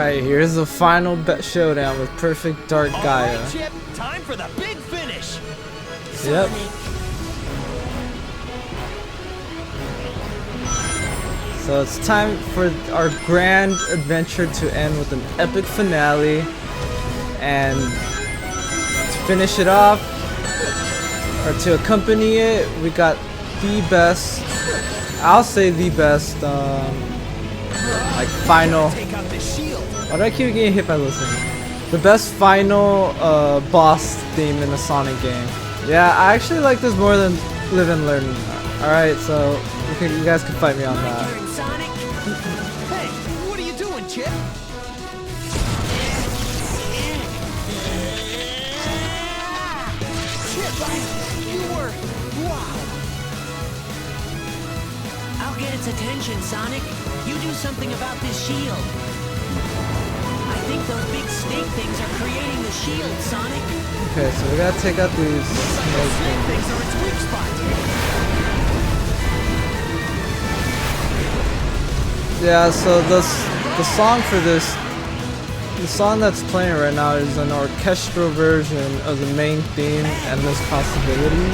Alright, here's the final showdown with Perfect Dark Gaia. Right, Chip, time for the big finish. Yep. So it's time for our grand adventure to end with an epic finale. And to finish it off, or to accompany it, we got the best, I'll say the best, like final. Why do I keep getting hit by listening? The best final boss theme in a Sonic game. Yeah, I actually like this more than Live and Learn. Alright, so you guys can fight me on that. Hey, what are you doing, Chip? Chip, you were... wow. I'll get its attention, Sonic. You do something about this shield. I think those big snake things are creating the shield, Sonic. Okay, so we gotta take out these snake Things are its weak spot. Yeah, so the song for this, the song that's playing right now is an orchestral version of the main theme, Endless Possibility.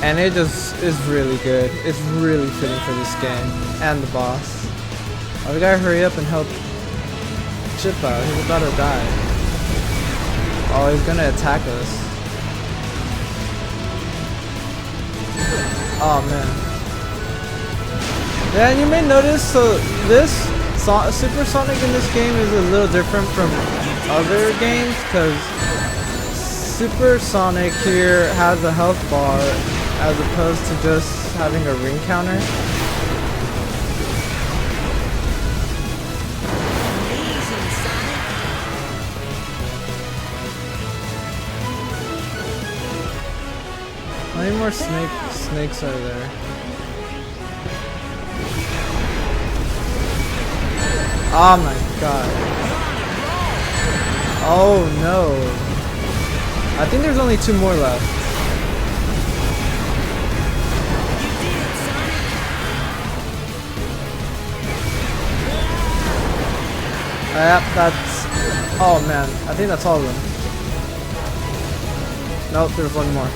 And it just is really good. It's really fitting for this game and the boss. Oh, we gotta hurry up and help Chip out. He's about to die. Oh, he's gonna attack us. Oh man. Yeah, and you may notice, so this Super Sonic in this game is a little different from other games, because Super Sonic here has a health bar as opposed to just having a ring counter. How many more snakes are there? Oh my god. Oh no. I think there's only 2 more left. Yep, that's... oh man, I think that's all of them. Nope, there's 1 more.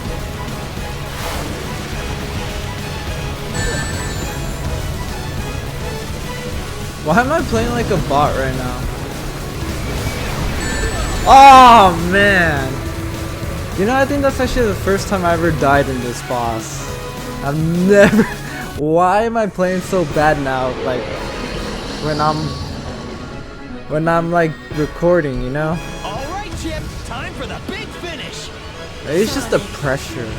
Why am I playing like a bot right now? Oh man! You know, I think that's actually the first time I ever died in this boss. I've never... Why am I playing so bad now? Like, when I'm like recording, you know? Alright, Chip, time for the big finish. It's just the pressure.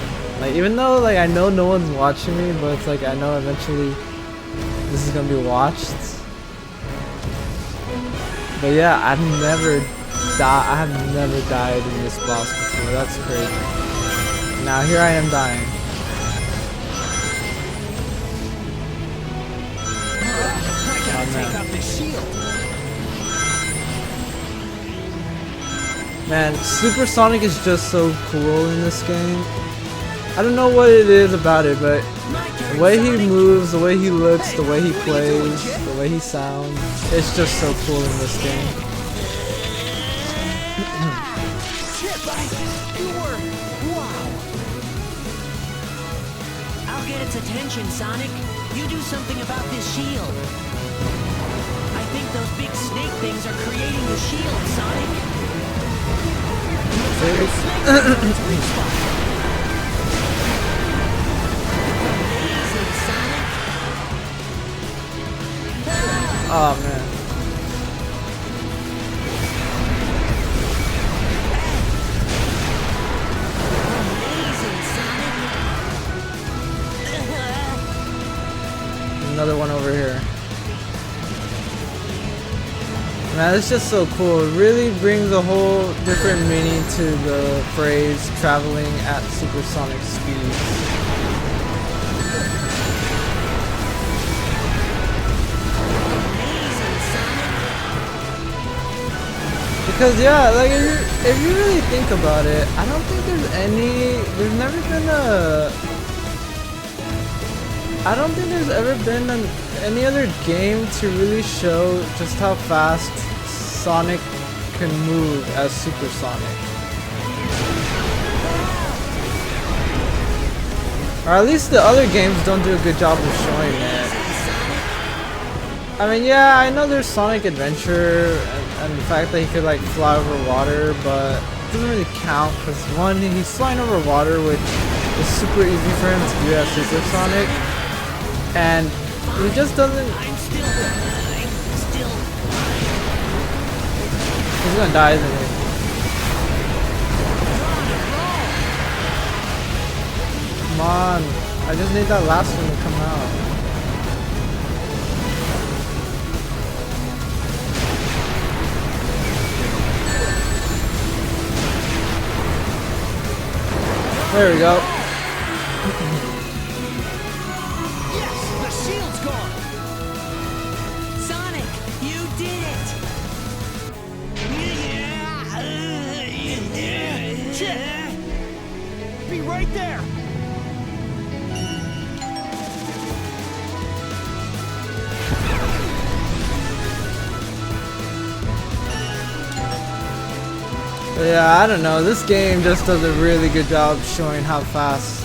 Like, even though like I know no one's watching me, but it's like I know eventually this is gonna be watched. But yeah, I have never died in this boss before. That's crazy. Now here I am dying. Oh man, Super Sonic is just so cool in this game. I don't know what it is about it, but the way he moves, the way he looks, the way he plays, the way he sounds, it's just so cool in this game. Chip, you were... wow. I'll get its attention, Sonic. You do something about this shield. I think those big snake things are creating the shield, Sonic. Oh man. Another one over here. Man, it's just so cool. It really brings a whole different meaning to the phrase traveling at supersonic speeds. Because yeah, like if you really think about it, I don't think there's never been I don't think there's ever been any other game to really show just how fast Sonic can move as Super Sonic. Or at least the other games don't do a good job of showing it. I mean, yeah, I know there's Sonic Adventure and the fact that he could like fly over water, but it doesn't really count because one, he's flying over water, which is super easy for him to do as Super Sonic, and he just doesn't. He's gonna die, isn't he? Come on, I just need that last one to come out. There we go. Yes, the shield's gone. Sonic, you did it! Chip, be right there. Yeah, I don't know. This game just does a really good job showing how fast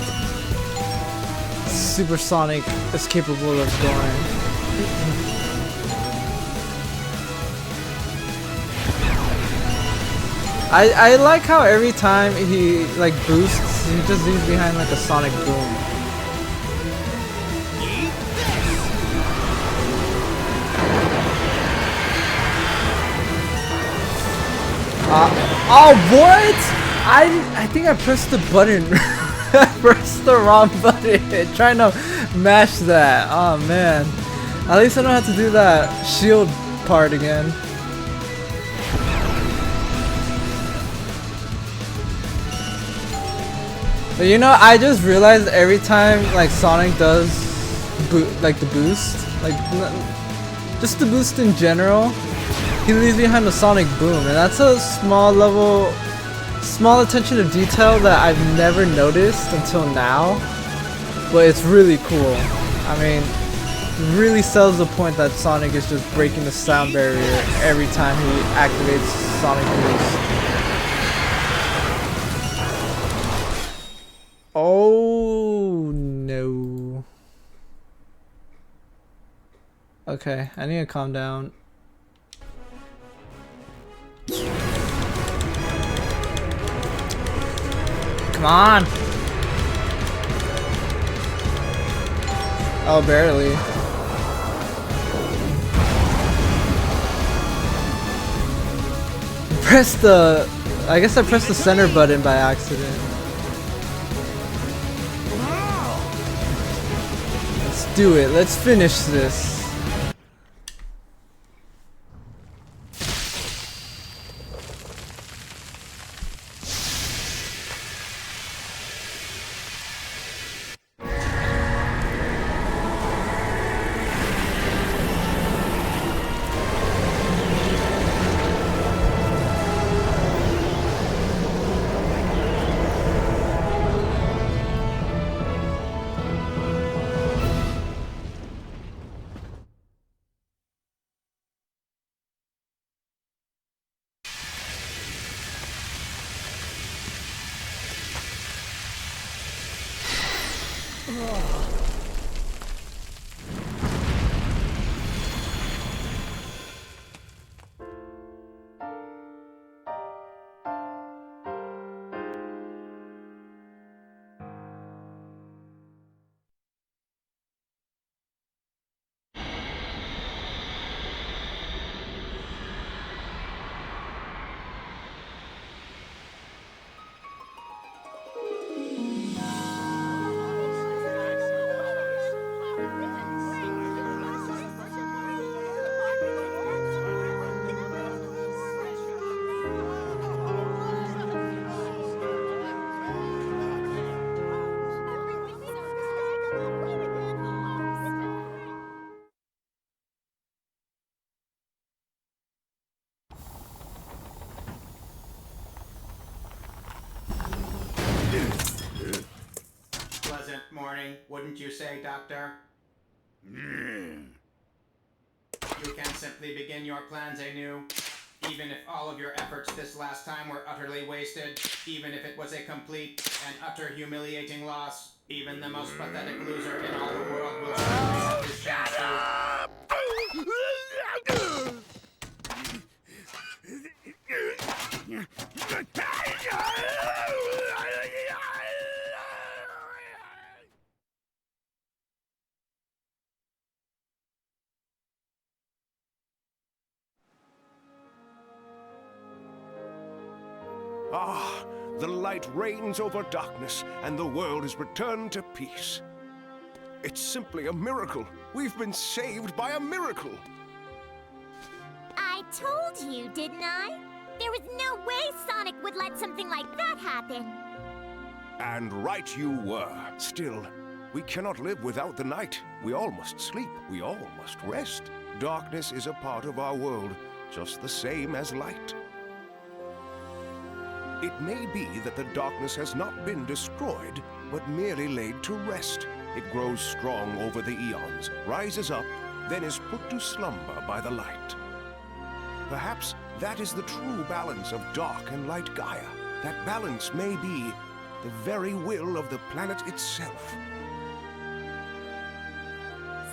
Super Sonic is capable of going. I like how every time he like boosts, he just leaves behind like a sonic boom. Oh, what? I think I pressed the button. I pressed the wrong button. Trying to mash that. Oh man. At least I don't have to do that shield part again. But you know, I just realized every time like Sonic does like the boost, like just the boost in general, he leaves behind a sonic boom, and that's a small attention to detail that I've never noticed until now, but it's really cool. I mean, it really sells the point that Sonic is just breaking the sound barrier every time he activates Sonic Boost. Oh no. Okay, I need to calm down. Come on! Oh, barely. I guess I pressed the center button by accident. Let's do it. Let's finish this. satisfying, wouldn't you say, Doctor? You can simply begin your plans anew. Even if all of your efforts this last time were utterly wasted, even if it was a complete and utter humiliating loss, even the most pathetic loser in all the world will certainly have his chance to... Ah, the light reigns over darkness, and the world is returned to peace. It's simply a miracle. We've been saved by a miracle. I told you, didn't I? There was no way Sonic would let something like that happen. And right you were. Still, we cannot live without the night. We all must sleep. We all must rest. Darkness is a part of our world, just the same as light. It may be that the darkness has not been destroyed, but merely laid to rest. It grows strong over the eons, rises up, then is put to slumber by the light. Perhaps that is the true balance of dark and light Gaia. That balance may be the very will of the planet itself.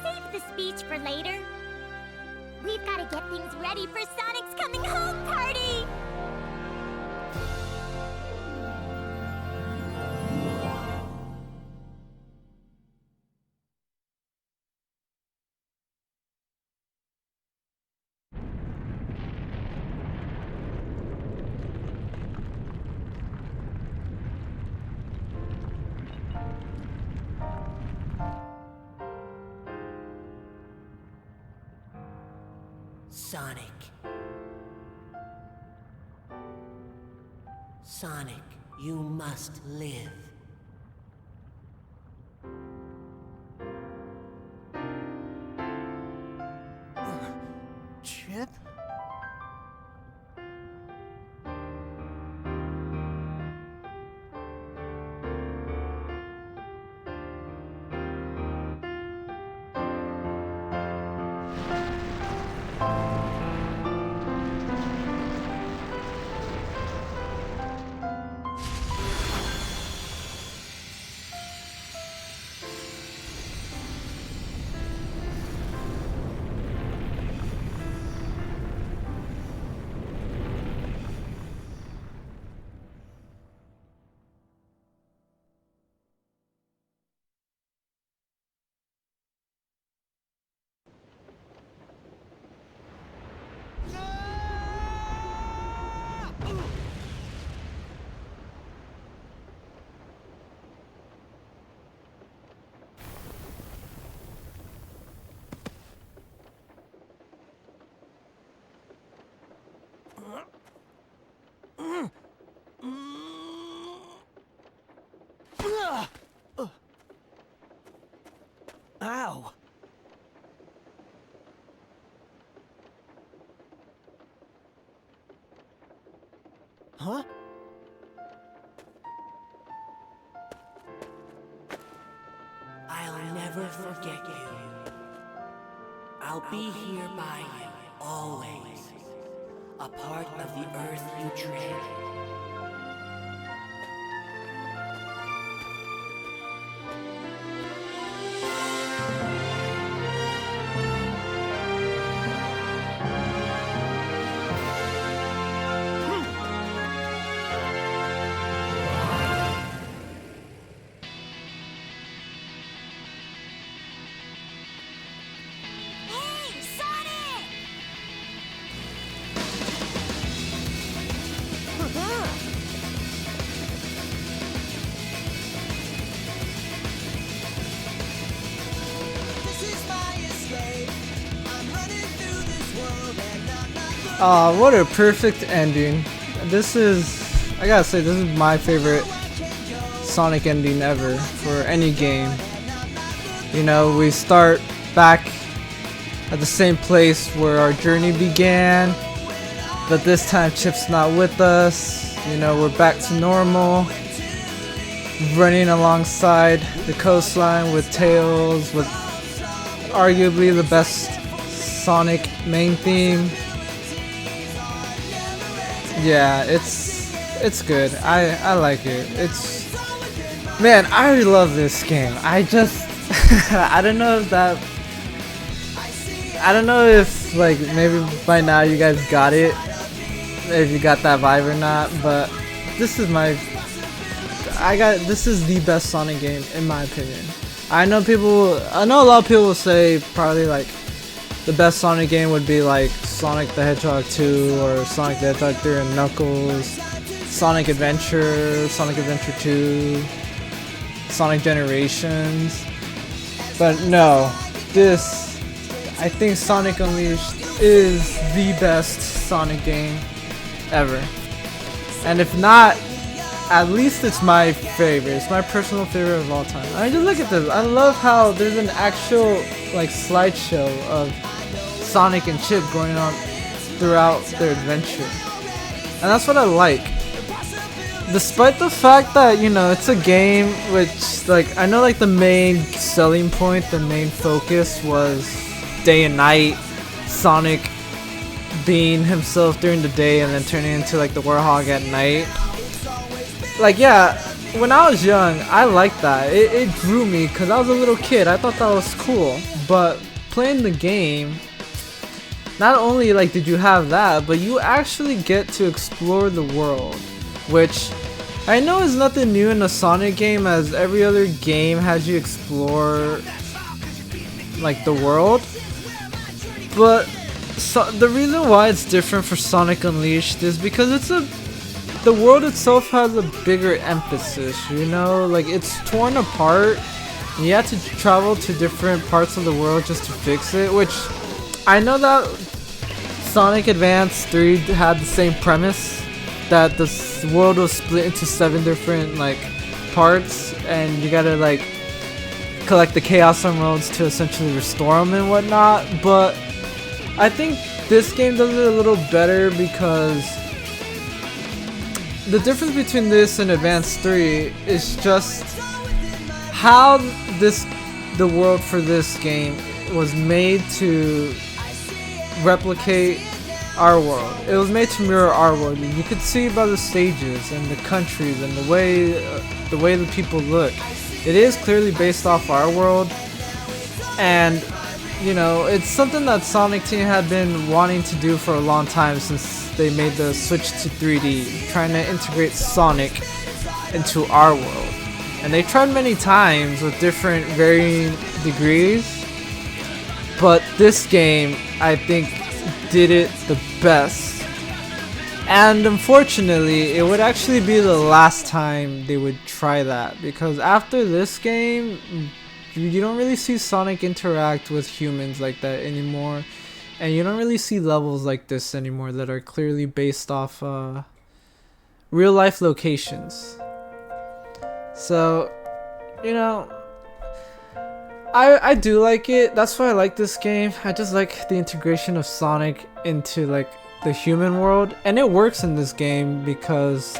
Save the speech for later. We've got to get things ready for Sonic's coming home party! Sonic. Sonic, you must live. Chip? Ow! Huh? I'll never forget you. I'll be here by you, always. A part of the earth you tread. Hey, Sonic! This is my escape. I'm running through this world and I'm not Aw, what a perfect ending. This is, I gotta say, this is my favorite Sonic ending ever for any game. You know, we start back at the same place where our journey began, but this time Chip's not with us. You know, we're back to normal. running alongside the coastline with Tails, with arguably the best Sonic main theme. Yeah, it's good. I like it. Man, I love this game. I just I don't know if like maybe by now you guys got it, if you got that vibe or not, but this is this is the best Sonic game in my opinion. I know a lot of people will say probably like the best Sonic game would be like Sonic the Hedgehog 2 or Sonic the Hedgehog 3 and Knuckles, Sonic Adventure, Sonic Adventure 2, Sonic Generations. But no, I think Sonic Unleashed is the best Sonic game ever. And if not, at least it's my favorite. It's my personal favorite of all time. I just look at this. I love how there's an actual like slideshow of Sonic and Chip going on throughout their adventure. And that's what I like. Despite the fact that, you know, it's a game which, like, I know like the main selling point, the main focus was day and night, Sonic being himself during the day and then turning into like the Werehog at night. Like, yeah, when I was young, I liked that. It drew me because I was a little kid. I thought that was cool. But playing the game, not only like did you have that, but you actually get to explore the world, which I know is nothing new in a Sonic game, as every other game has you explore like the world. But the reason why it's different for Sonic Unleashed is because the world itself has a bigger emphasis, you know, like it's torn apart. You have to travel to different parts of the world just to fix it, which I know that Sonic Advance 3 had the same premise, that the world was split into 7 different like parts and you gotta like collect the Chaos Emeralds to essentially restore them and whatnot. But I think this game does it a little better because the difference between this and Advance 3 is just how the world for this game was made to replicate our world. It was made to mirror our world. You could see by the stages and the countries and the way the people look. It is clearly based off our world, and you know, it's something that Sonic Team had been wanting to do for a long time since they made the switch to 3D, trying to integrate Sonic into our world. And they tried many times with different varying degrees, but this game, I think, did it the best. And unfortunately, it would actually be the last time they would try that, because after this game, you don't really see Sonic interact with humans like that anymore, and you don't really see levels like this anymore that are clearly based off real life locations. So, you know, I do like it. That's why I like this game. I just like the integration of Sonic into like the human world, and it works in this game because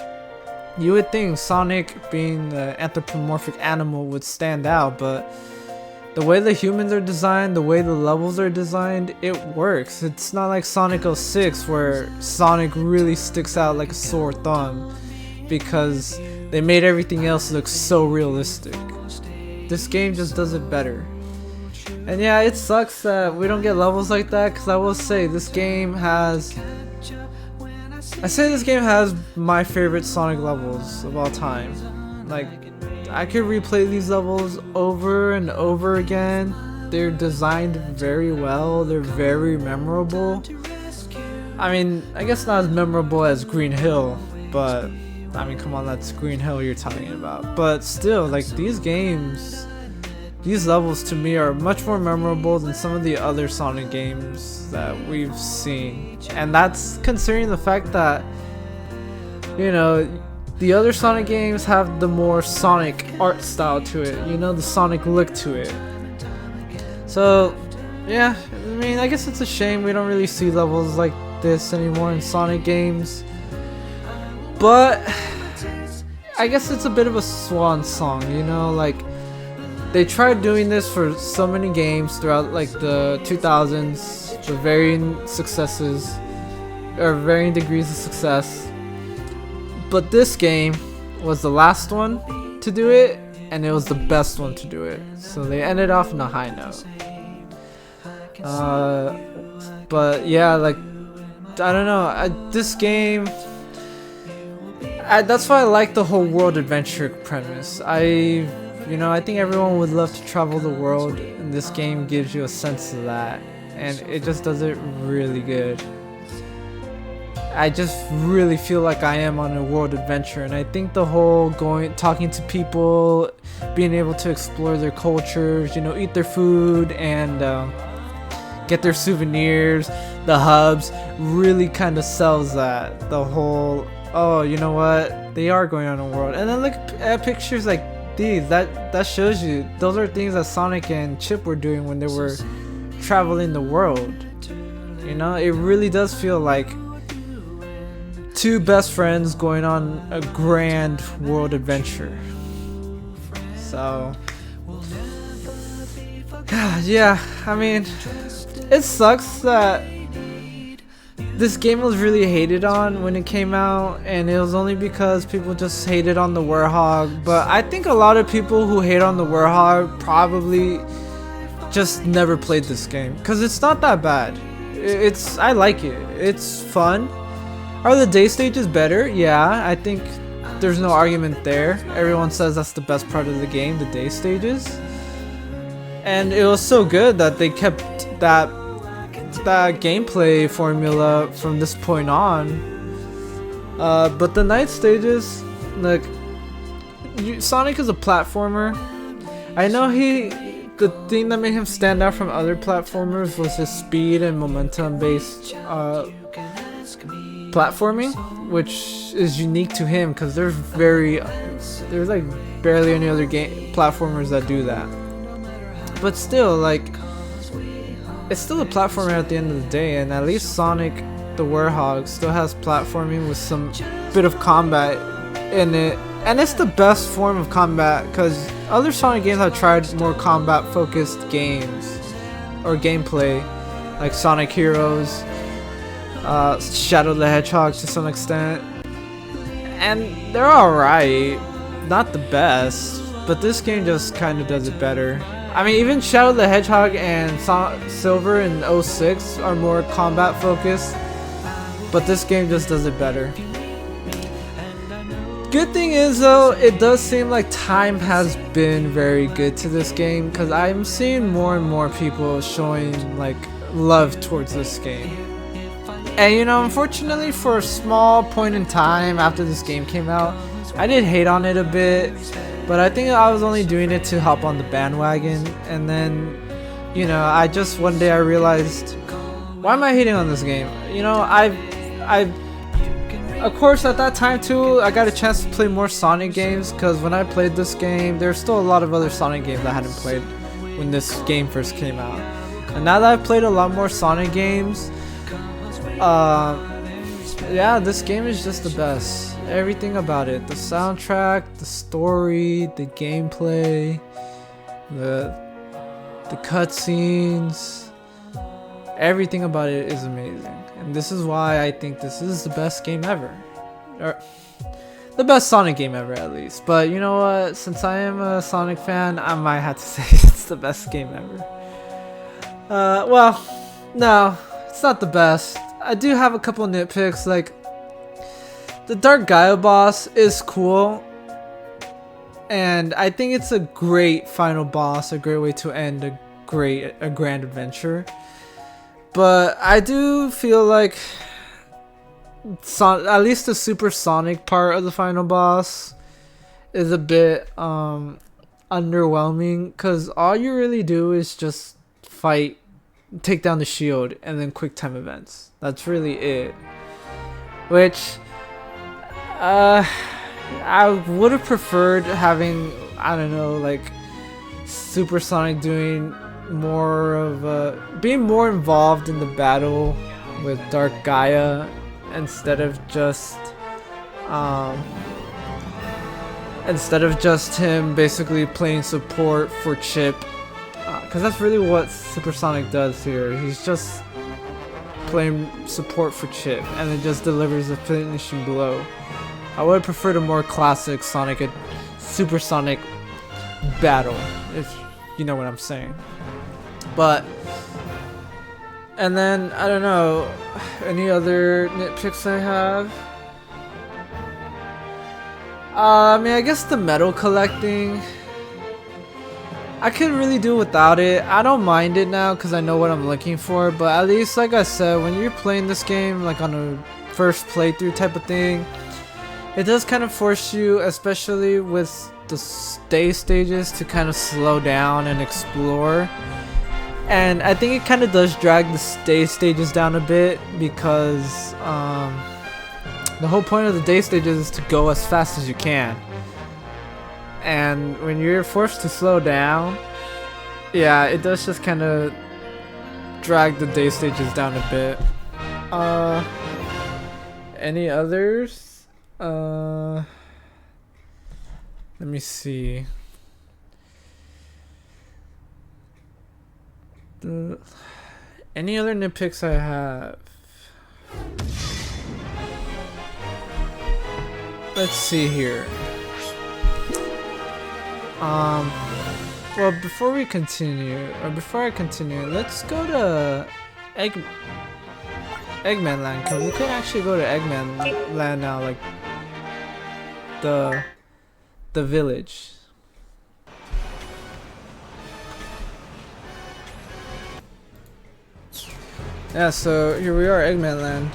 you would think Sonic being the anthropomorphic animal would stand out, but the way the humans are designed, the way the levels are designed, it works. It's not like Sonic 06 where Sonic really sticks out like a sore thumb because they made everything else look so realistic. This game just does it better. And yeah, it sucks that we don't get levels like that, because I will say this game has my favorite Sonic levels of all time. Like, I could replay these levels over and over again. They're designed very well. They're very memorable. I mean, I guess not as memorable as Green Hill, but I mean, come on, that's Green Hill you're talking about. But still, like, these levels to me are much more memorable than some of the other Sonic games that we've seen. And that's considering the fact that, you know, the other Sonic games have the more Sonic art style to it, you know, the Sonic look to it. So, yeah, I mean, I guess it's a shame we don't really see levels like this anymore in Sonic games. But I guess it's a bit of a swan song, you know, like they tried doing this for so many games throughout like the 2000s, the varying successes or varying degrees of success. But this game was the last one to do it, and it was the best one to do it. So they ended off on a high note. But yeah, like I don't know, this game. That's why I like the whole world adventure premise. I think everyone would love to travel the world, and this game gives you a sense of that, and it just does it really good. I just really feel like I am on a world adventure, and I think the whole talking to people, being able to explore their cultures, you know, eat their food and get their souvenirs, the hubs, really kind of sells that. The whole, oh, you know what, they are going on a world. And then look at pictures like these, that shows you those are things that Sonic and Chip were doing when they were traveling the world. You know, it really does feel like two best friends going on a grand world adventure. So yeah, I mean, it sucks that this game was really hated on when it came out, and it was only because people just hated on the Werehog. But I think a lot of people who hate on the Werehog probably just never played this game, because it's not that bad. I like it. It's fun. Are the day stages better? Yeah, I think there's no argument there. Everyone says that's the best part of the game, the day stages. And it was so good that they kept that gameplay formula from this point on. But the night stages, like, Sonic is a platformer. I know the thing that made him stand out from other platformers was his speed and momentum based platforming, which is unique to him, because there's like barely any other platformers that do that. But still, like, it's still a platformer at the end of the day, and at least Sonic the Werehog still has platforming with some bit of combat in it, and it's the best form of combat, because other Sonic games have tried more combat focused games or gameplay, like Sonic Heroes, Shadow the Hedgehog to some extent, and they're alright, not the best, but this game just kind of does it better. I mean, even Shadow the Hedgehog and Silver in 06 are more combat focused, but this game just does it better. Good thing is though, it does seem like time has been very good to this game, because I'm seeing more and more people showing like love towards this game. And you know, unfortunately for a small point in time after this game came out, I did hate on it a bit, but I think I was only doing it to hop on the bandwagon. And then, you know, I just one day I realized, why am I hating on this game? You know, of course at that time too, I got a chance to play more Sonic games, because when I played this game, there's still a lot of other Sonic games I hadn't played when this game first came out. And now that I've played a lot more Sonic games, yeah, this game is just the best. Everything about it, the soundtrack, the story, the gameplay, the cutscenes, everything about it is amazing. And this is why I think this is the best game ever, or the best Sonic game ever at least. But you know what, since I am a Sonic fan, I might have to say it's the best game ever. Well, no, it's not the best. I do have a couple nitpicks, like the Dark Gaia boss is cool, and I think it's a great final boss, a great way to end a grand adventure. But I do feel like at least the supersonic part of the final boss is a bit underwhelming, because all you really do is just fight, take down the shield, and then quick time events. That's really it. Which I would have preferred having, I don't know, like Supersonic doing more of being more involved in the battle with Dark Gaia, instead of just instead of just him basically playing support for Chip, because that's really what Super Sonic does here. He's just playing support for Chip, and it just delivers a finishing blow. I would prefer the more classic Sonic and Super Sonic battle, if you know what I'm saying. But, and then, I don't know, any other nitpicks I have? I mean, I guess the medal collecting, I could really do without it. I don't mind it now because I know what I'm looking for, but at least, like I said, when you're playing this game, like on a first playthrough type of thing, it does kind of force you, especially with the stay stages, to kind of slow down and explore. And I think it kind of does drag the stay stages down a bit because the whole point of the day stages is to go as fast as you can. And when you're forced to slow down, yeah, it does just kind of drag the day stages down a bit. Any others? Let me see. Any other nitpicks I have? Let's see here. Well, before I continue, let's go to Eggman Land, because we can actually go to Eggman Land now, like the village. Yeah, so here we are, Eggman Land.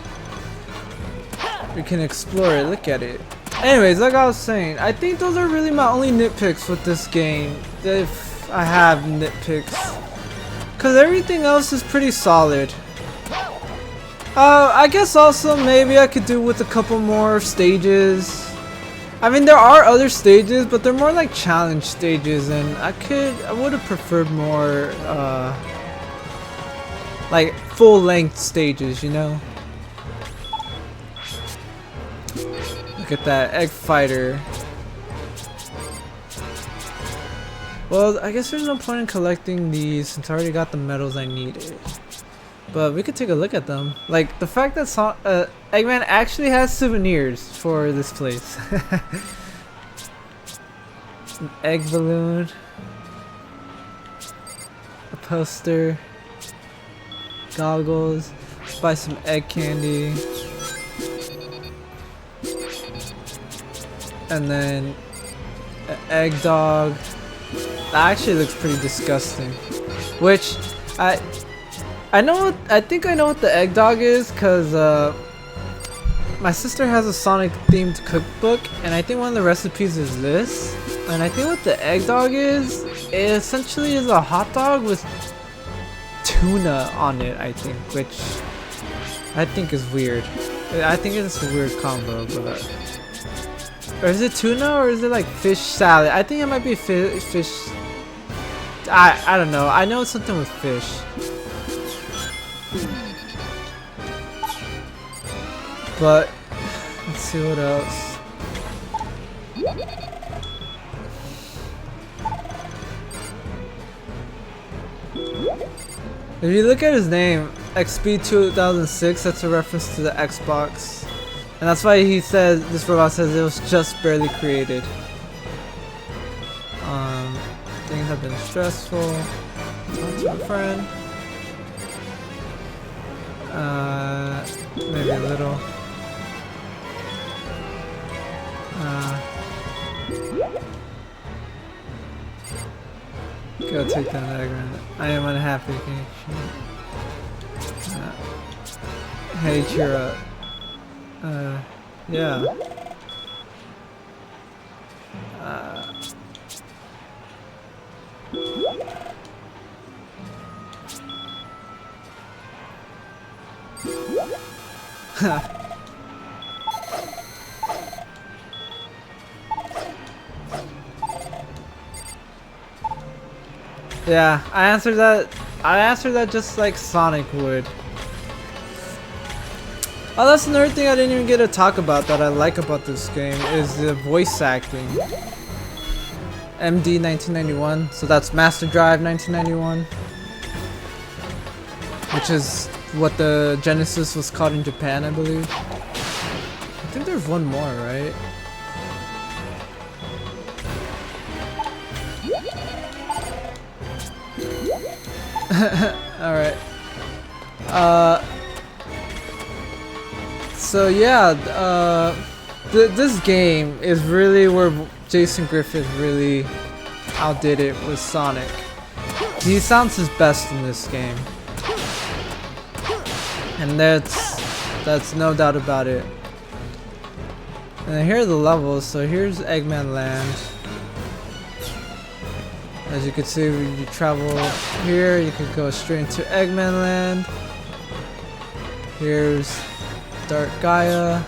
We can explore it, look at it. Anyways, like I was saying, I think those are really my only nitpicks with this game, if I have nitpicks. Cause everything else is pretty solid. I guess also maybe I could do with a couple more stages. I mean, there are other stages, but they're more like challenge stages, and I would have preferred more, like full-length stages, you know? Look at that egg fighter. Well, I guess there's no point in collecting these since I already got the medals I needed. But we could take a look at them. Like, the fact that Eggman actually has souvenirs for this place. An egg balloon. A poster. Goggles. Let's buy some egg candy. And then an egg dog. That actually looks pretty disgusting. Which I think I know what the egg dog is, cause my sister has a Sonic themed cookbook, and I think one of the recipes is this. And I think what the egg dog is, it essentially is a hot dog with tuna on it, I think, which I think is weird. I think it's a weird combo, but or is it tuna or is it like fish salad? I think it might be fish. I don't know. I know it's something with fish. But let's see what else. If you look at his name, XP 2006, that's a reference to the Xbox. And that's why he says, this robot says it was just barely created. Things have been stressful. Talk to a friend. Maybe a little. Go take down the Eggman. I am unhappy. Hey, cheer up. Yeah. Yeah, I answered that just like Sonic would. Oh, that's another thing I didn't even get to talk about that I like about this game is the voice acting. MD 1991. So that's Master Drive 1991, which is what the Genesis was called in Japan, I believe. I think there's one more, right? Alright. So yeah, this game is really where Jason Griffith really outdid it with Sonic. He sounds his best in this game. And that's no doubt about it. And here are the levels. So here's Eggman Land. As you can see, when you travel here, you can go straight into Eggman Land. Here's Dark Gaia.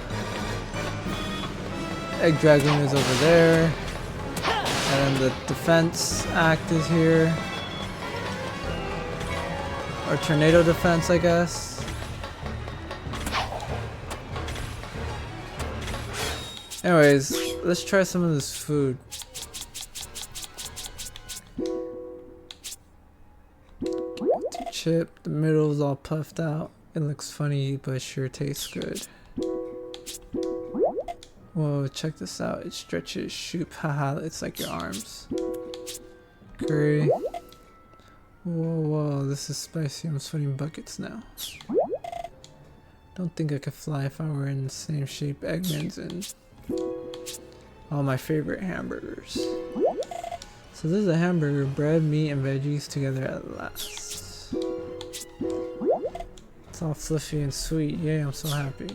Egg Dragon is over there. And then the defense act is here. Or tornado defense, I guess. Anyways, let's try some of this food. Chip, the middle's all puffed out. It looks funny, but sure tastes good. Whoa, check this out. It stretches, shoop, haha, it's like your arms. Curry. Whoa, this is spicy. I'm sweating buckets now. Don't think I could fly if I were in the same shape Eggman's in. All my favorite hamburgers. So this is a hamburger, bread, meat, and veggies together at last. It's all fluffy and sweet. Yay, I'm so happy.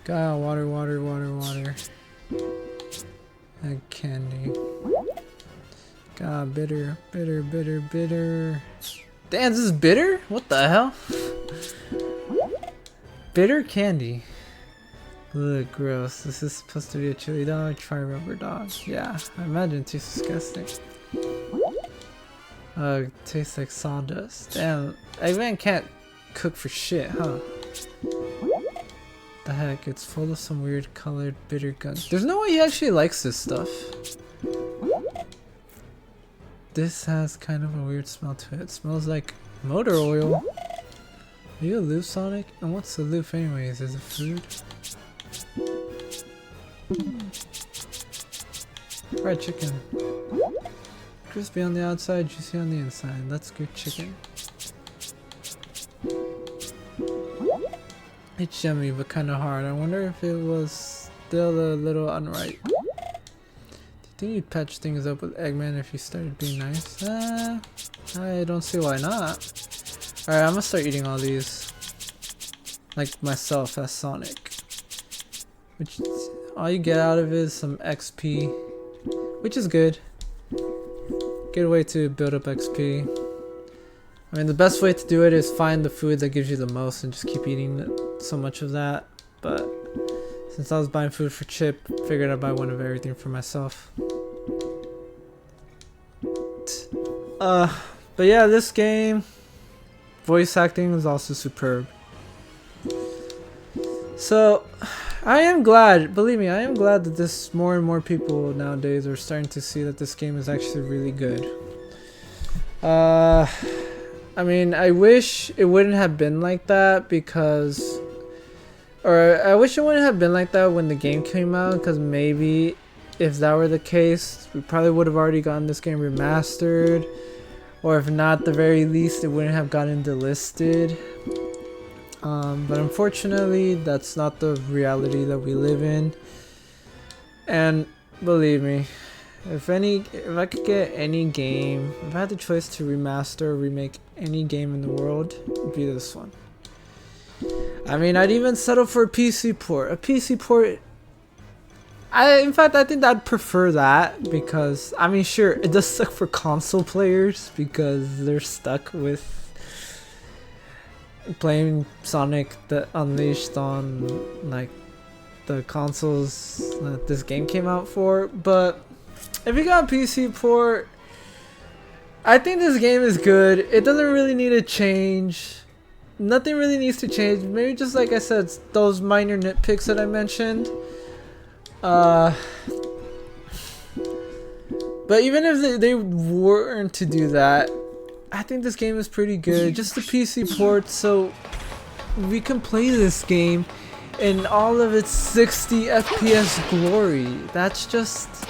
Gaia, water, water, water, water. Egg candy. God, bitter, bitter, bitter, bitter. Damn, this is bitter? What the hell? Bitter candy. Ugh, gross. This is supposed to be a chili dog. Try rubber dog. Yeah, I imagine it tastes disgusting. It tastes like sawdust. Damn, Eggman can't cook for shit, huh? The heck, it's full of some weird colored bitter gunk. There's no way he actually likes this stuff. This has kind of a weird smell to it. It smells like motor oil. Are you aloof, Sonic? And what's aloof anyways? Is it food? Fried chicken. Crispy on the outside, juicy on the inside. That's good chicken. It's yummy, but kind of hard. I wonder if it was still a little unripe. Do you think you'd patch things up with Eggman if you started being nice? I don't see why not. Alright, I'm gonna start eating all these. Like myself as Sonic. Which, all you get out of it is some XP. Which is good. Good way to build up XP. I mean, the best way to do it is find the food that gives you the most and just keep eating so much of that. But since I was buying food for Chip, figured I'd buy one of everything for myself. But yeah, this game, voice acting is also superb. So, I am glad, believe me, I am glad that this more and more people nowadays are starting to see that this game is actually really good. I mean, I wish it wouldn't have been like that because, or I wish it wouldn't have been like that when the game came out, because maybe if that were the case, we probably would have already gotten this game remastered, or if not, at the very least, it wouldn't have gotten delisted. But unfortunately, that's not the reality that we live in. And believe me, if I could get any game, if I had the choice to remaster or remake any game in the world, it would be this one. I mean, I'd even settle for a PC port. A PC port, in fact, I think I'd prefer that because, I mean, sure, it does suck for console players because they're stuck with playing Sonic the Unleashed on like the consoles that this game came out for. But if you got a PC port, I think this game is good. It doesn't really need a change. Nothing really needs to change. Maybe just like I said, those minor nitpicks that I mentioned. But even if they weren't to do that, I think this game is pretty good. Just the PC port, so we can play this game in all of its 60 FPS glory. That's just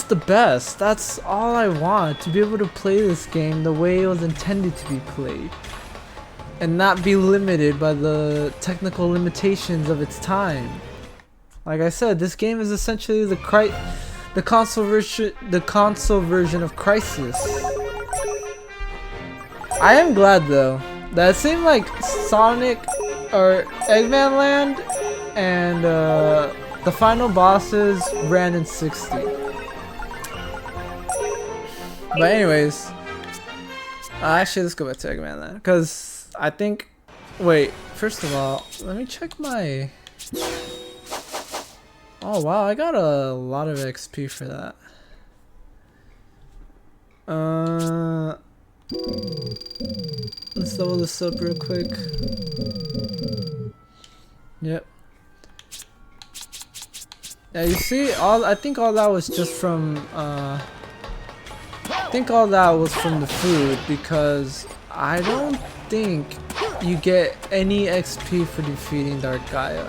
the best. That's all I want, to be able to play this game the way it was intended to be played and not be limited by the technical limitations of its time. Like I said, this game is essentially the console version of Crisis. I am glad though that it seemed like Sonic or Eggman Land and the final bosses ran in 60. But anyways, actually let's go back to Eggman Land, because I think, wait, first of all, let me check my, oh wow, I got a lot of XP for that. Let's double this up real quick. Yep. Yeah, you see, I think all that was just from I think all that was from the food, because I don't think you get any XP for defeating Dark Gaia.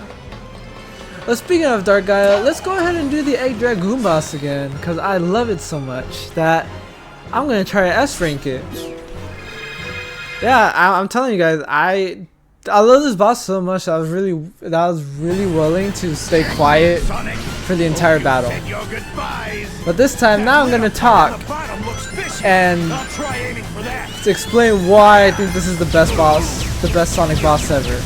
Well, speaking of Dark Gaia, let's go ahead and do the Egg Dragoon boss again, because I love it so much that I'm gonna try to S rank it. Yeah, I'm telling you guys, I love this boss so much that I was really willing to stay quiet for the entire battle. But this time, now I'm gonna talk and to explain why I think this is the best boss, the best Sonic boss ever.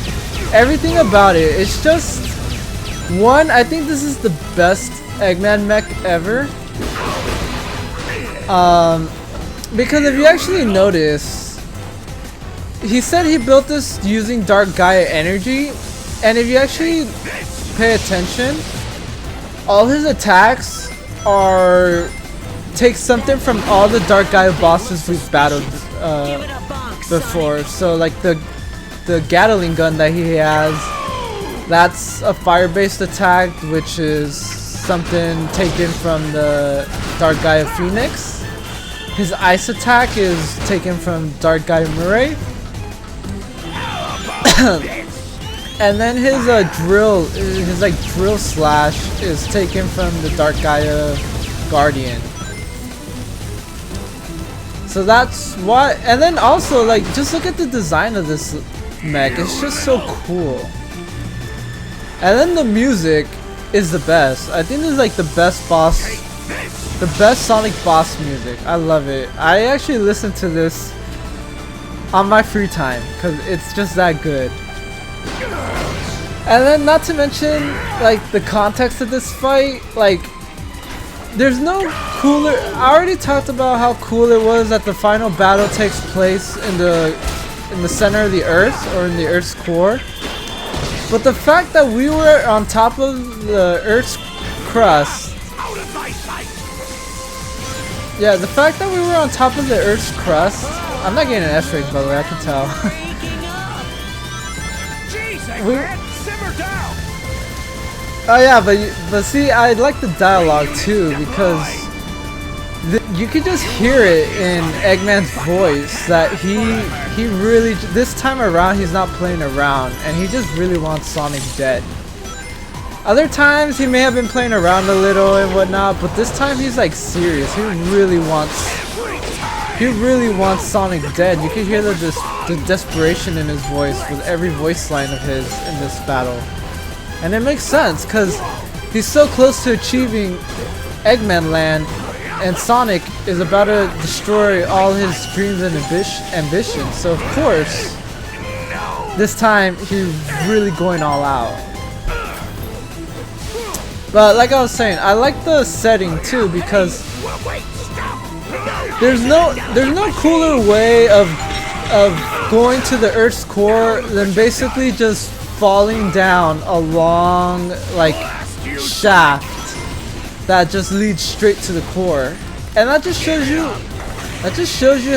Everything about it, it's just one. I think this is the best Eggman mech ever. Because if you actually notice, he said he built this using Dark Gaia energy, and if you actually pay attention, all his attacks take something from all the Dark Gaia bosses we've battled before. So like the Gatling gun that he has, that's a fire-based attack, which is something taken from the Dark Gaia Phoenix. His ice attack is taken from Dark Gaia Murray. And then his drill slash is taken from the Dark Gaia Guardian. So that's why. And then also, like, just look at the design of this mech. It's just so cool. And then the music is the best. I think this is like the best boss, the best Sonic boss music. I love it. I actually listen to this on my free time because it's just that good. And then, not to mention, like, the context of this fight, like, there's no cooler. I already talked about how cool it was that the final battle takes place in the center of the Earth, or in the Earth's core. But the fact that we were on top of the Earth's crust, yeah, the fact that we were on top of the Earth's crust. I'm not getting an S rank, by the way, I can tell. Oh yeah, but see, I like the dialogue too, because you could just hear it in Eggman's voice that he really, this time around, he's not playing around, and he just really wants Sonic dead. Other times he may have been playing around a little and whatnot, but this time he's like serious. He really wants Sonic dead. You can hear the desperation in his voice with every voice line of his in this battle. And it makes sense, because he's so close to achieving Eggman Land, and Sonic is about to destroy all his dreams and ambitions. So of course, this time he's really going all out. But like I was saying, I like the setting too, because there's no cooler way of going to the Earth's core than basically just falling down a long, like, shaft that just leads straight to the core. And that just shows you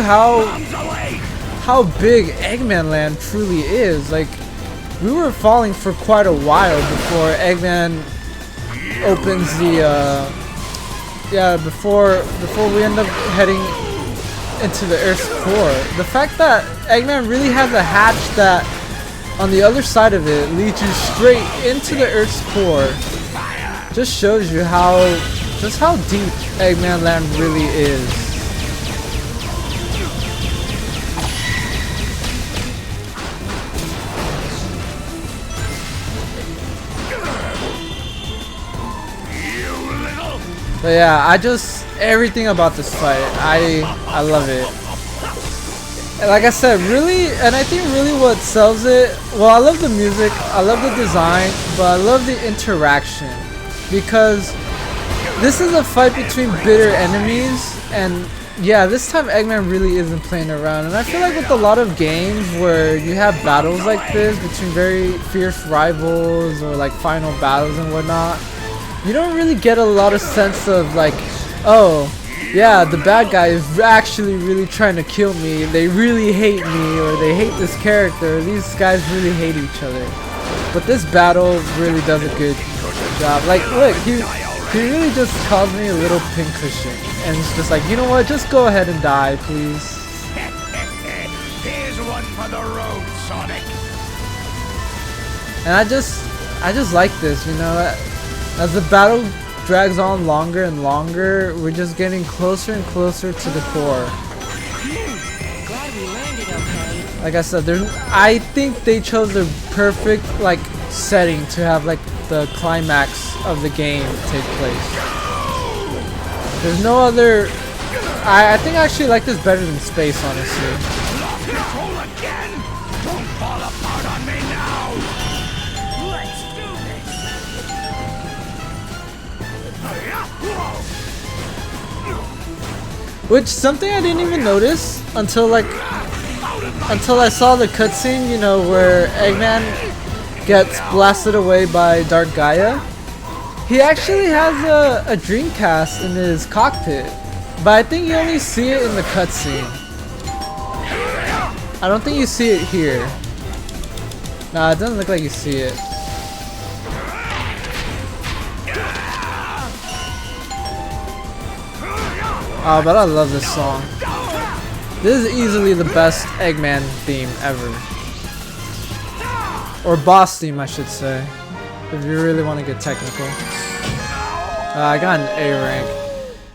how big Eggman Land truly is. Like, we were falling for quite a while before Eggman opens yeah, before we end up heading into the Earth's core, the fact that Eggman really has a hatch that on the other side of it leads you straight into the Earth's core just shows you just how deep Eggman Land really is. But yeah, everything about this fight, I love it. And like I said, really, and I think really what sells it, well, I love the music, I love the design, but I love the interaction. Because this is a fight between bitter enemies, and yeah, this time Eggman really isn't playing around. And I feel like with a lot of games where you have battles like this between very fierce rivals or like final battles and whatnot, you don't really get a lot of sense of like, oh yeah, the bad guy is actually really trying to kill me, they really hate me, or they hate this character, or these guys really hate each other. But this battle really does a good job. Like, look, he really just caused me a little pincushion, and it's just like, you know what, just go ahead and die, please. Here's one for the road, Sonic. And I just like this, you know. As the battle drags on longer and longer, we're just getting closer and closer to the core. Glad we landed okay. Like I said, I think they chose the perfect like setting to have like the climax of the game take place. There's no other. I think I actually like this better than Space, honestly. Lost control again. Don't fall apart on me now. Let's do this. Which something I didn't even notice until I saw the cutscene, you know, where Eggman gets blasted away by Dark Gaia. He actually has a Dreamcast in his cockpit, but I think you only see it in the cutscene. I don't think you see it here. Nah, it doesn't look like you see it. Oh, but I love this song. This is easily the best Eggman theme ever. Or boss theme, I should say. If you really want to get technical. I got an A rank.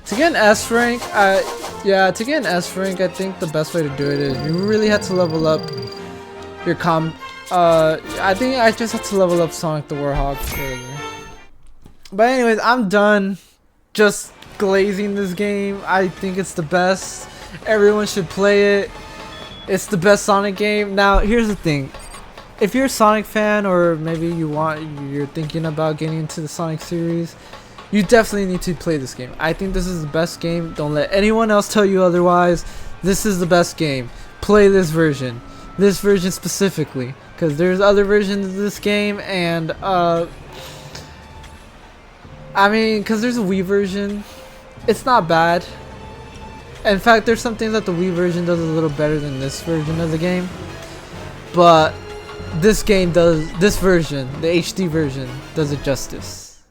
To get an S rank, I think the best way to do it is you really have to level up your I think I just have to level up Sonic the Werehog further. But anyways, I'm done just glazing this game. I think it's the best. Everyone should play it. It's the best Sonic game. Now, here's the thing. If you're a Sonic fan, or maybe you're thinking about getting into the Sonic series, you definitely need to play this game. I think this is the best game. Don't let anyone else tell you otherwise. This is the best game. Play this version. This version specifically. Because there's other versions of this game, and I mean, because there's a Wii version. It's not bad. In fact, there's some things that the Wii version does a little better than this version of the game. But this version, the HD version, does it justice.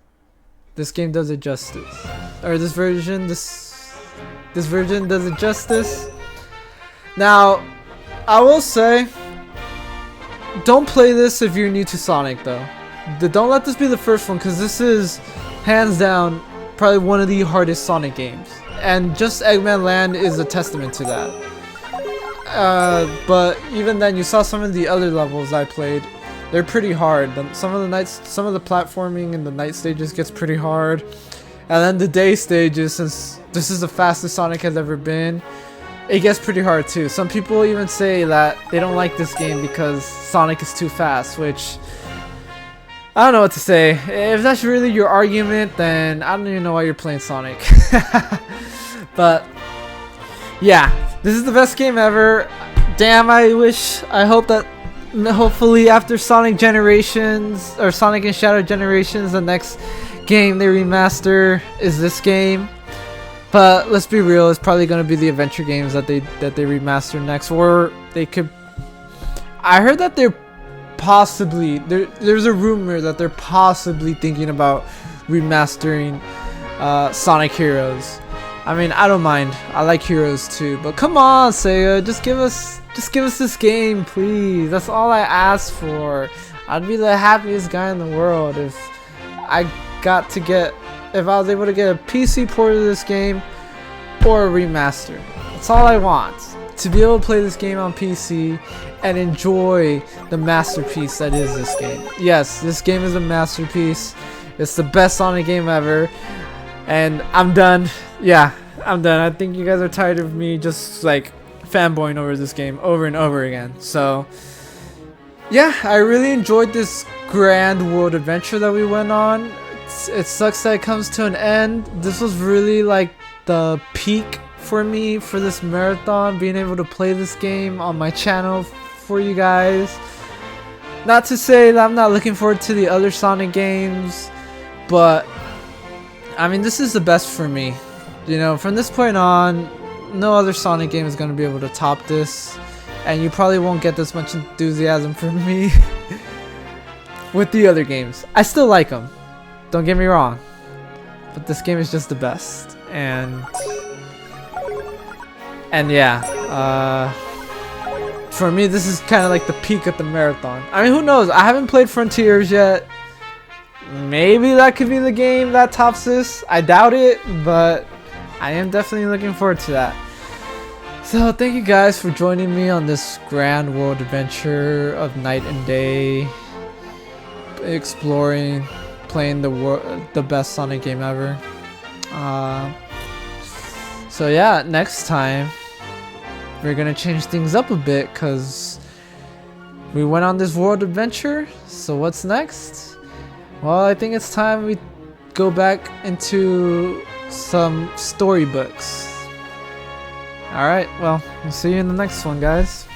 This game does it justice. Or this version does it justice. Now, I will say, don't play this if you're new to Sonic though. Don't let this be the first one, because this is, hands down, probably one of the hardest Sonic games. And just Eggman Land is a testament to that. But even then, you saw some of the other levels I played. They're pretty hard. Some of the platforming in the night stages gets pretty hard. And then the day stages, since this is the fastest Sonic has ever been, it gets pretty hard too. Some people even say that they don't like this game because Sonic is too fast, which I don't know what to say. If that's really your argument, then I don't even know why you're playing Sonic. But yeah, this is the best game ever. Damn, I hope that hopefully after Sonic Generations, or Sonic and Shadow Generations, the next game they remaster is this game. But let's be real, it's probably going to be the adventure games that they remaster next. Or they could, I heard that they're possibly, there's a rumor that they're possibly thinking about remastering Sonic Heroes. I mean, I don't mind. I like Heroes too, but come on, Sega, just give us this game, please. That's all I asked for. I'd be the happiest guy in the world if I was able to get a PC port of this game or a remaster. That's all I want. To be able to play this game on PC and enjoy the masterpiece that is this game. Yes, this game is a masterpiece. It's the best Sonic game ever. And I'm done. Yeah, I'm done. I think you guys are tired of me just like fanboying over this game over and over again. So yeah, I really enjoyed this grand world adventure that we went on. It sucks that it comes to an end. This was really like the peak for me for this marathon, being able to play this game on my channel for you guys. Not to say that I'm not looking forward to the other Sonic games, but I mean, this is the best for me. You know, from this point on, no other Sonic game is going to be able to top this, and you probably won't get this much enthusiasm from me with the other games. I still like them, don't get me wrong, but this game is just the best. And yeah, for me, this is kind of like the peak of the marathon. I mean, who knows? I haven't played Frontiers yet. Maybe that could be the game that tops this. I doubt it, but I am definitely looking forward to that. So thank you guys for joining me on this grand world adventure of night and day, exploring, playing the best Sonic game ever. So yeah, next time we're gonna change things up a bit because we went on this world adventure. So what's next? Well, I think it's time we go back into some storybooks. Alright, well, we'll see you in the next one, guys.